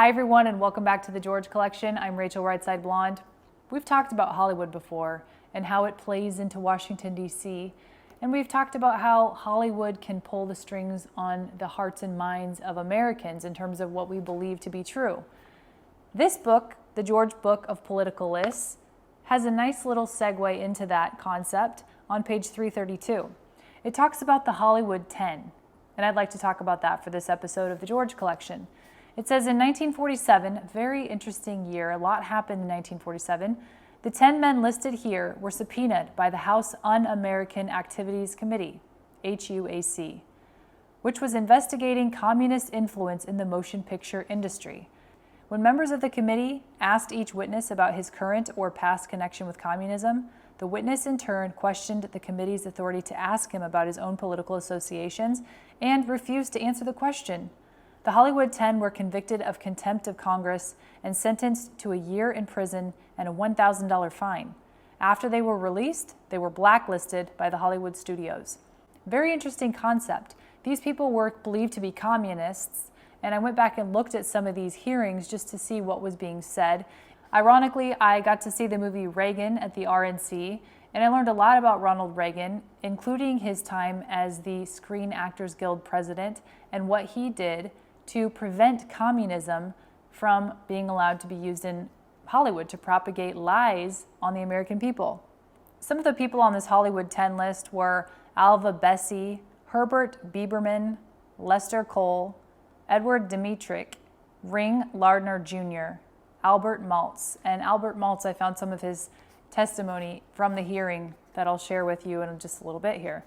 Hi everyone and welcome back to the George Collection. I'm Rachel Rightside Blonde. We've talked about Hollywood before and how it plays into Washington, D.C. And we've talked about how Hollywood can pull the strings on the hearts and minds of Americans in terms of what we believe to be true. This book, The George Book of Political Lists, has a nice little segue into that concept on page 332. It talks about the Hollywood 10, and I'd like to talk about that for this episode of the George Collection. It says in 1947, very interesting year, a lot happened in 1947, the 10 men listed here were subpoenaed by the House Un-American Activities Committee, HUAC, which was investigating communist influence in the motion picture industry. When members of the committee asked each witness about his current or past connection with communism, the witness in turn questioned the committee's authority to ask him about his own political associations and refused to answer the question. The Hollywood 10 were convicted of contempt of Congress and sentenced to a year in prison and a $1,000 fine. After they were released, they were blacklisted by the Hollywood studios. Very interesting concept. These people were believed to be communists, and I went back and looked at some of these hearings just to see what was being said. Ironically, I got to see the movie Reagan at the RNC, and I learned a lot about Ronald Reagan, including his time as the Screen Actors Guild president and what he did to prevent communism from being allowed to be used in Hollywood to propagate lies on the American people. Some of the people on this Hollywood 10 list were Alva Bessie, Herbert Biberman, Lester Cole, Edward Dmytryk, Ring Lardner Jr., Albert Maltz. And Albert Maltz, I found some of his testimony from the hearing that I'll share with you in just a little bit here.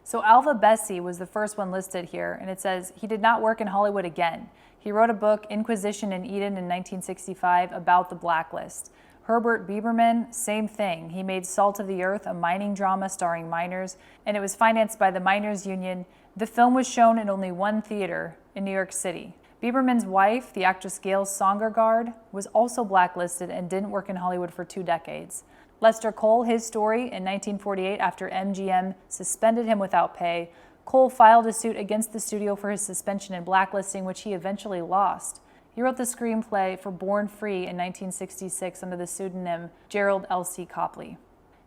So Alva Bessie was the first one listed here, and it says he did not work in Hollywood again. He wrote a book, Inquisition in Eden, in 1965 about the blacklist. Herbert Biberman, same thing. He made Salt of the Earth, a mining drama starring miners, and it was financed by the Miners Union. The film was shown in only one theater in New York City. Biberman's wife, the actress Gail Songergaard, was also blacklisted and didn't work in Hollywood for 2 decades. Lester Cole, his story, in 1948, after MGM suspended him without pay, Cole filed a suit against the studio for his suspension and blacklisting, which he eventually lost. He wrote the screenplay for Born Free in 1966 under the pseudonym Gerald L.C. Copley.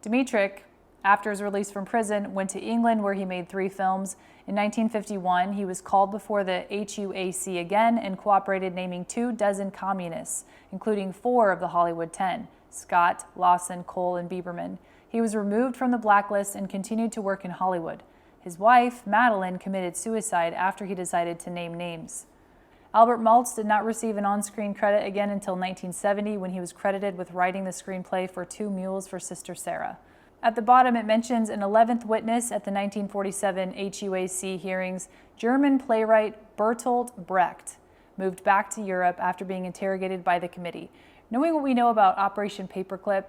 Dmytryk, after his release from prison, went to England where he made 3 films. In 1951, he was called before the HUAC again and cooperated, naming 24 communists, including 4 of the Hollywood 10. Scott, Lawson, Cole, and Biberman. He was removed from the blacklist and continued to work in Hollywood. His wife, Madeline, committed suicide after he decided to name names. Albert Maltz did not receive an on-screen credit again until 1970 when he was credited with writing the screenplay for 2 Mules for Sister Sarah. At the bottom, it mentions an 11th witness at the 1947 HUAC hearings, German playwright Bertolt Brecht, moved back to Europe after being interrogated by the committee. Knowing what we know about Operation Paperclip,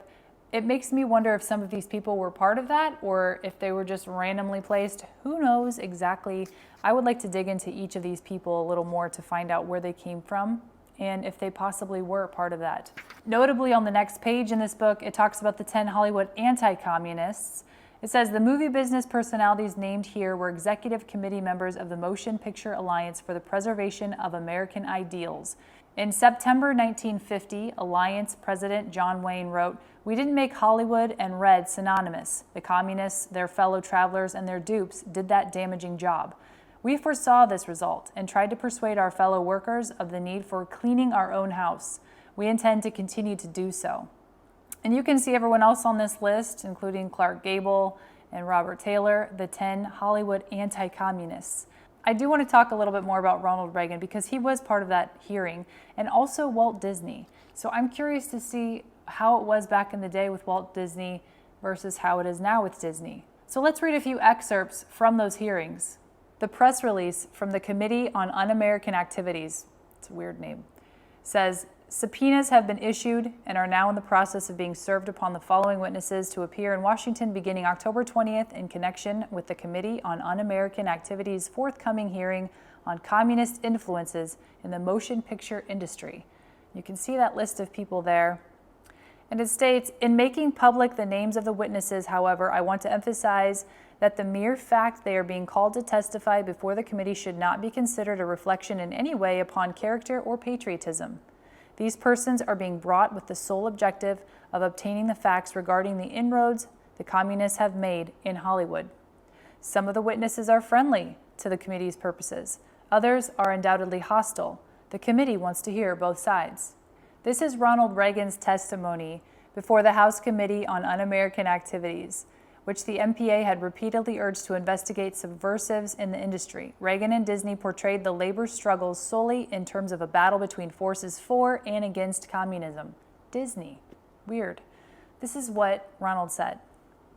it makes me wonder if some of these people were part of that or if they were just randomly placed. Who knows exactly? I would like to dig into each of these people a little more to find out where they came from and if they possibly were part of that. Notably, on the next page in this book, it talks about the 10 Hollywood anti-communists. It says the movie business personalities named here were executive committee members of the Motion Picture Alliance for the Preservation of American Ideals. In September 1950, Alliance President John Wayne wrote, "We didn't make Hollywood and Red synonymous. The communists, their fellow travelers, and their dupes did that damaging job. We foresaw this result and tried to persuade our fellow workers of the need for cleaning our own house. We intend to continue to do so." And you can see everyone else on this list, including Clark Gable and Robert Taylor, the 10 Hollywood anti-communists. I do want to talk a little bit more about Ronald Reagan because he was part of that hearing, and also Walt Disney. So I'm curious to see how it was back in the day with Walt Disney versus how it is now with Disney. So let's read a few excerpts from those hearings. The press release from the Committee on Un-American Activities, it's a weird name, says, subpoenas have been issued and are now in the process of being served upon the following witnesses to appear in Washington beginning October 20th in connection with the Committee on Un-American Activities' forthcoming hearing on communist influences in the motion picture industry. You can see that list of people there. And it states, in making public the names of the witnesses, however, I want to emphasize that the mere fact they are being called to testify before the committee should not be considered a reflection in any way upon character or patriotism. These persons are being brought with the sole objective of obtaining the facts regarding the inroads the communists have made in Hollywood. Some of the witnesses are friendly to the committee's purposes. Others are undoubtedly hostile. The committee wants to hear both sides. This is Ronald Reagan's testimony before the House Committee on Un-American Activities, which the MPA had repeatedly urged to investigate subversives in the industry. Reagan and Disney portrayed the labor struggles solely in terms of a battle between forces for and against communism. Disney. Weird. This is what Ronald said.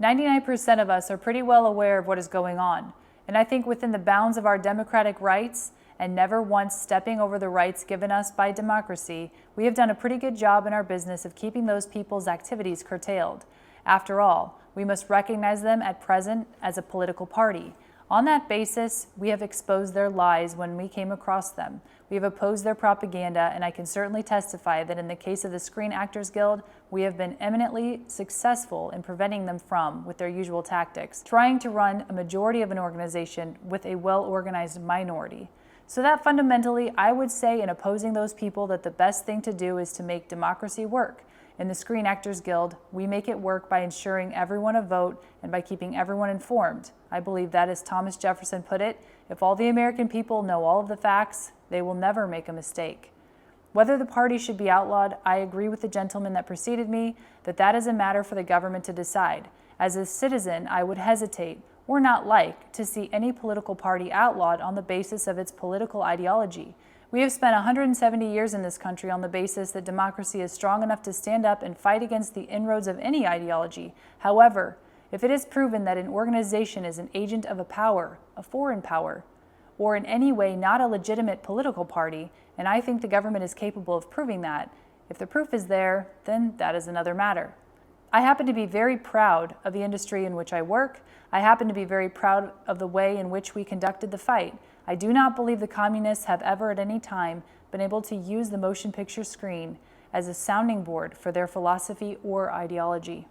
99% of us are pretty well aware of what is going on, and I think within the bounds of our democratic rights and never once stepping over the rights given us by democracy, we have done a pretty good job in our business of keeping those people's activities curtailed. After all, we must recognize them at present as a political party. On that basis, we have exposed their lies when we came across them. We have opposed their propaganda, and I can certainly testify that in the case of the Screen Actors Guild, we have been eminently successful in preventing them from, with their usual tactics, trying to run a majority of an organization with a well-organized minority. So that fundamentally, I would say in opposing those people that the best thing to do is to make democracy work. In the Screen Actors Guild, we make it work by ensuring everyone a vote and by keeping everyone informed. I believe that, as Thomas Jefferson put it, if all the American people know all of the facts, they will never make a mistake. Whether the party should be outlawed, I agree with the gentleman that preceded me that that is a matter for the government to decide. As a citizen, I would hesitate, or not like, to see any political party outlawed on the basis of its political ideology. We have spent 170 years in this country on the basis that democracy is strong enough to stand up and fight against the inroads of any ideology. However, if it is proven that an organization is an agent of a power, a foreign power, or in any way not a legitimate political party, and I think the government is capable of proving that, if the proof is there, then that is another matter. I happen to be very proud of the industry in which I work. I happen to be very proud of the way in which we conducted the fight. I do not believe the communists have ever at any time been able to use the motion picture screen as a sounding board for their philosophy or ideology.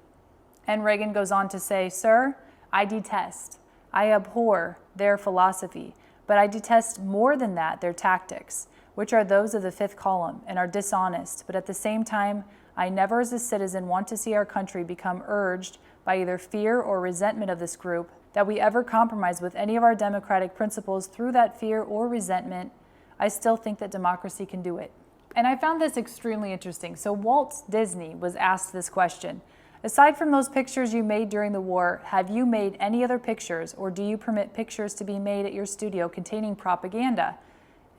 And Reagan goes on to say, "Sir, I detest, I abhor their philosophy, but I detest more than that their tactics, which are those of the fifth column and are dishonest, but at the same time, I never as a citizen want to see our country become urged by either fear or resentment of this group that we ever compromise with any of our democratic principles through that fear or resentment. I still think that democracy can do it." And I found this extremely interesting. So Walt Disney was asked this question: aside from those pictures you made during the war, have you made any other pictures, or do you permit pictures to be made at your studio containing propaganda?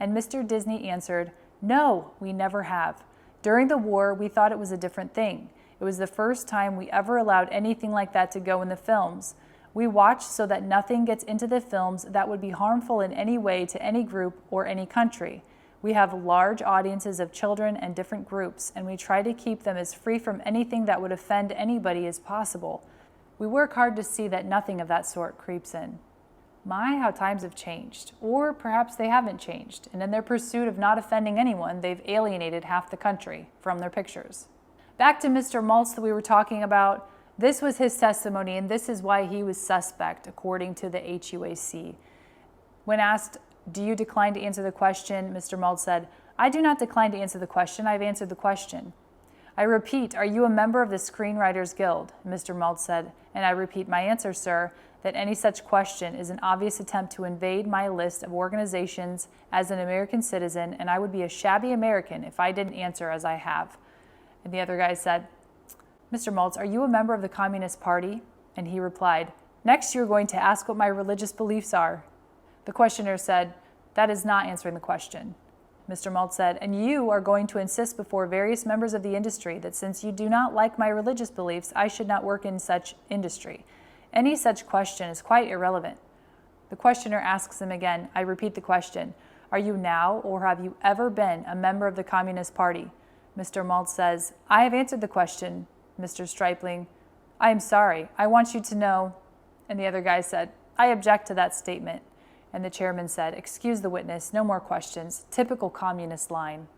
And Mr. Disney answered, "No, we never have. During the war, we thought it was a different thing. It was the first time we ever allowed anything like that to go in the films. We watch so that nothing gets into the films that would be harmful in any way to any group or any country. We have large audiences of children and different groups, and we try to keep them as free from anything that would offend anybody as possible. We work hard to see that nothing of that sort creeps in." My, how times have changed. Or perhaps they haven't changed, and in their pursuit of not offending anyone, they've alienated half the country from their pictures. Back to Mr. Maltz that we were talking about. This was his testimony, and this is why he was suspect, according to the HUAC. When asked, "Do you decline to answer the question?" Mr. Maltz said, "I do not decline to answer the question. I've answered the question." "I repeat, are you a member of the Screenwriters Guild?" Mr. Maltz said, "And I repeat my answer, sir, that any such question is an obvious attempt to invade my list of organizations as an American citizen, and I would be a shabby American if I didn't answer as I have." And the other guy said, "Mr. Maltz, are you a member of the Communist Party?" And he replied, "Next you're going to ask what my religious beliefs are." The questioner said, "That is not answering the question." Mr. Maltz said, "And you are going to insist before various members of the industry that since you do not like my religious beliefs, I should not work in such industry. Any such question is quite irrelevant." The questioner asks him again, I repeat the question, "Are you now or have you ever been a member of the Communist Party?" Mr. Maltz says, "I have answered the question, Mr. Stripling. I am sorry. I want you to know." And the other guy said, "I object to that statement." And the chairman said, "Excuse the witness, no more questions." Typical communist line.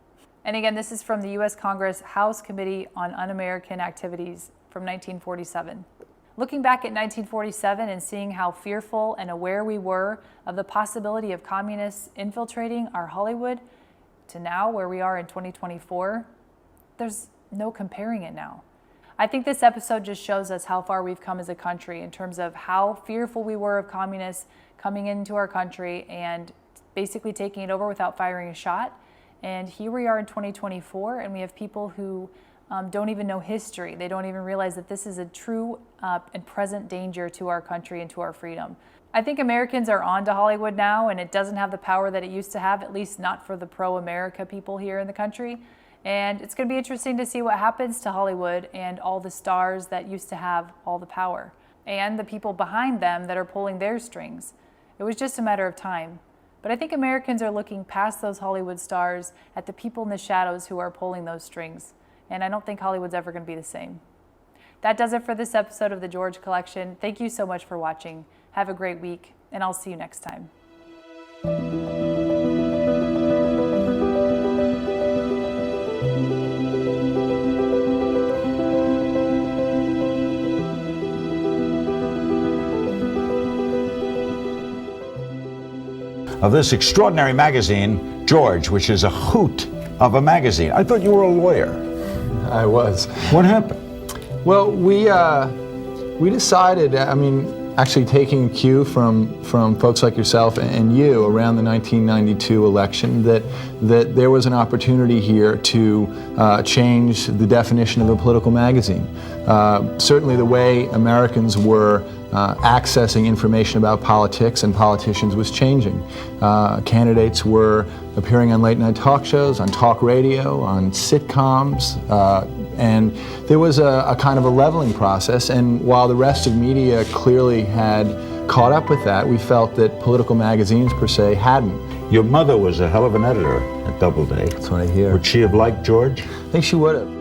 And again, this is from the U.S. Congress House Committee on Un-American Activities from 1947. Looking back at 1947 and seeing how fearful and aware we were of the possibility of communists infiltrating our Hollywood, to now where we are in 2024, there's no comparing it now. I think this episode just shows us how far we've come as a country in terms of how fearful we were of communists coming into our country and basically taking it over without firing a shot. And here we are in 2024, and we have people who don't even know history. They don't even realize that this is a true and present danger to our country and to our freedom. I think Americans are on to Hollywood now, and it doesn't have the power that it used to have, at least not for the pro-America people here in the country. And it's going to be interesting to see what happens to Hollywood and all the stars that used to have all the power, and the people behind them that are pulling their strings. It was just a matter of time. But I think Americans are looking past those Hollywood stars at the people in the shadows who are pulling those strings. And I don't think Hollywood's ever going to be the same. That does it for this episode of the George Collection. Thank you so much for watching. Have a great week, and I'll see you next time. Of this extraordinary magazine, George, which is a hoot of a magazine. I thought you were a lawyer. I was. What happened? Well, we decided, actually taking cue from folks like yourself and you around the 1992 election, that there was an opportunity here to change the definition of a political magazine. Certainly the way Americans were accessing information about politics and politicians was changing. Candidates were appearing on late night talk shows, on talk radio, on sitcoms, and there was a kind of a leveling process. And while the rest of media clearly had caught up with that, we felt that political magazines per se hadn't. Your mother was a hell of an editor at Doubleday. That's what I hear. Would she have liked George? I think she would have.